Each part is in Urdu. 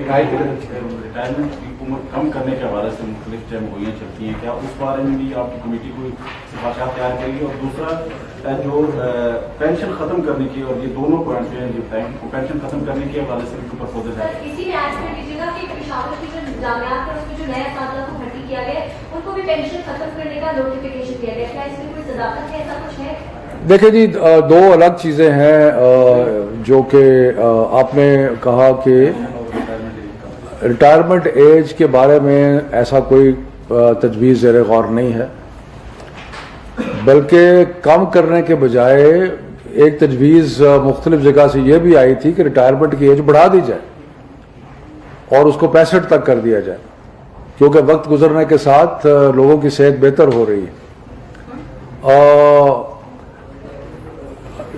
ریٹائرمنٹ کی عمر کم کرنے کے حوالے سے مختلف جمہوریاں چلتی ہیں, کیا اس بارے میں بھی آپ کی کمیٹی کوئی سفارشات تیار کرے گی؟ اور دوسرا جو پینشن ختم کرنے کی, اور یہ دونوں پوائنٹ جو ہیں جو پینشن ختم کرنے کے حوالے سے بھی پرپوزل ہے. اسی میں ایڈ کر دیجیے گا کہ پشاور کی جو جامعات ہیں اس میں جو نئے اساتذہ کو بھرتی کیا گیا ان کو بھی پینشن ختم کرنے کا نوٹیفیکیشن کیا گیا, کیا اس میں کوئی صداقت ہے, ایسا کچھ ہے؟ دیکھیں جی, دو الگ چیزیں ہیں جو کہ آپ نے کہا کہ ریٹائرمنٹ ایج کے بارے میں ایسا کوئی تجویز زیر غور نہیں ہے, بلکہ کم کرنے کے بجائے ایک تجویز مختلف جگہ سے یہ بھی آئی تھی کہ ریٹائرمنٹ کی ایج بڑھا دی جائے اور اس کو 65 تک کر دیا جائے, کیونکہ وقت گزرنے کے ساتھ لوگوں کی صحت بہتر ہو رہی ہے.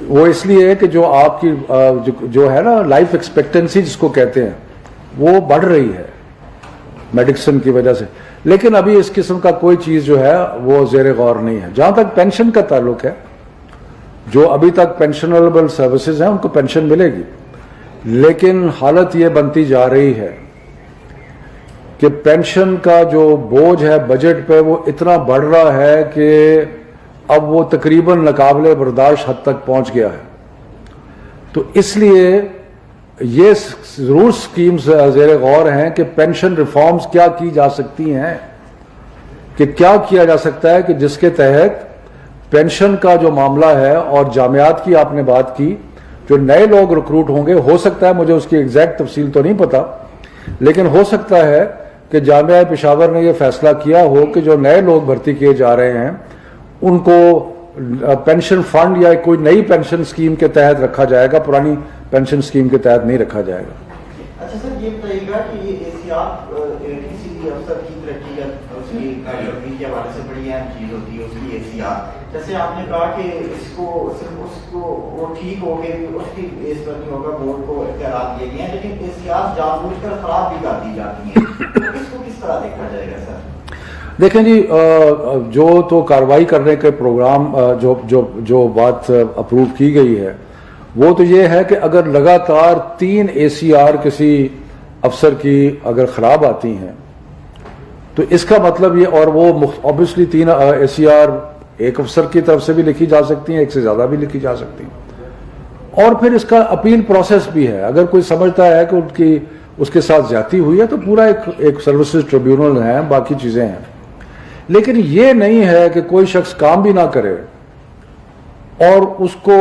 وہ اس لیے کہ جو آپ کی جو ہے نا لائف ایکسپیکٹنسی جس کو کہتے ہیں وہ بڑھ رہی ہے میڈیسن کی وجہ سے, لیکن ابھی اس قسم کا کوئی چیز جو ہے وہ زیر غور نہیں ہے. جہاں تک پینشن کا تعلق ہے, جو ابھی تک پینشنیبل سروسز ہیں ان کو پینشن ملے گی, لیکن حالت یہ بنتی جا رہی ہے کہ پینشن کا جو بوجھ ہے بجٹ پہ وہ اتنا بڑھ رہا ہے کہ اب وہ تقریباً ناقابل برداشت حد تک پہنچ گیا ہے. تو اس لیے یہ ضرور سکیمز زیر غور ہیں کہ پینشن ریفارمز کیا کی جا سکتی ہیں, کہ کیا کیا جا سکتا ہے کہ جس کے تحت پینشن کا جو معاملہ ہے, اور جامعات کی آپ نے بات کی, جو نئے لوگ ریکروٹ ہوں گے, ہو سکتا ہے, مجھے اس کی ایگزیکٹ تفصیل تو نہیں پتا, لیکن ہو سکتا ہے کہ جامعہ پشاور نے یہ فیصلہ کیا ہو کہ جو نئے لوگ بھرتی کیے جا رہے ہیں ان کو پینشن فنڈ یا کوئی نئی پینشن اسکیم کے تحت رکھا جائے گا, پرانی پینشن اسکیم کے تحت نہیں رکھا جائے گا. اچھا سر, یہ بتائیے گا کہ یہ احتیاط کسی بھی افسر کی ترقی یا اس کی کارکردگی کے حوالے سے بڑی اہم چیز ہوتی ہے, اس کی احتیاط. جیسے آپ نے کہا کہ اس کو وہ ٹھیک ہو گئے, اس کی بیس پر نہیں ہوگا, بورڈ کو اختیارات دیے گئے ہیں, لیکن احتیاط جان بوجھ کر خراب بھی کر دی جاتی ہیں, تو اس کو کس طرح دیکھا جائے گا سر؟ دیکھیں جی, جو تو کارروائی کرنے کے پروگرام جو بات اپروو کی گئی ہے وہ تو یہ ہے کہ اگر لگاتار 3 ACR کسی افسر کی اگر خراب آتی ہیں تو اس کا مطلب یہ, اور وہ obviously 3 ACR ایک افسر کی طرف سے بھی لکھی جا سکتی ہیں, ایک سے زیادہ بھی لکھی جا سکتی ہیں, اور پھر اس کا اپیل پروسیس بھی ہے. اگر کوئی سمجھتا ہے کہ اس کے ساتھ زیادتی ہوئی ہے تو پورا ایک سروسز ٹریبیونل ہے, باقی چیزیں ہیں. لیکن یہ نہیں ہے کہ کوئی شخص کام بھی نہ کرے اور اس کو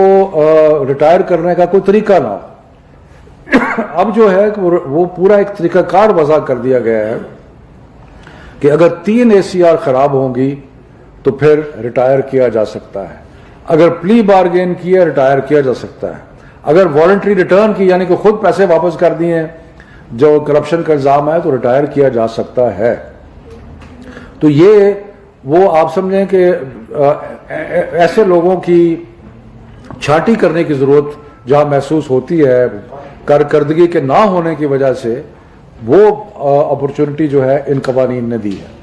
ریٹائر کرنے کا کوئی طریقہ نہ ہو. اب جو ہے وہ پورا ایک طریقہ کار وضع کر دیا گیا ہے کہ اگر 3 ACR خراب ہوں گی تو پھر ریٹائر کیا جا سکتا ہے, اگر پلی بارگین کیا ریٹائر کیا جا سکتا ہے, اگر والنٹری ریٹرن کی یعنی کہ خود پیسے واپس کر دیے جو کرپشن کا الزام ہے تو ریٹائر کیا جا سکتا ہے. تو یہ وہ آپ سمجھیں کہ ایسے لوگوں کی چھانٹی کرنے کی ضرورت جہاں محسوس ہوتی ہے کارکردگی کے نہ ہونے کی وجہ سے, وہ اپرچونٹی جو ہے ان قوانین نے دی ہے.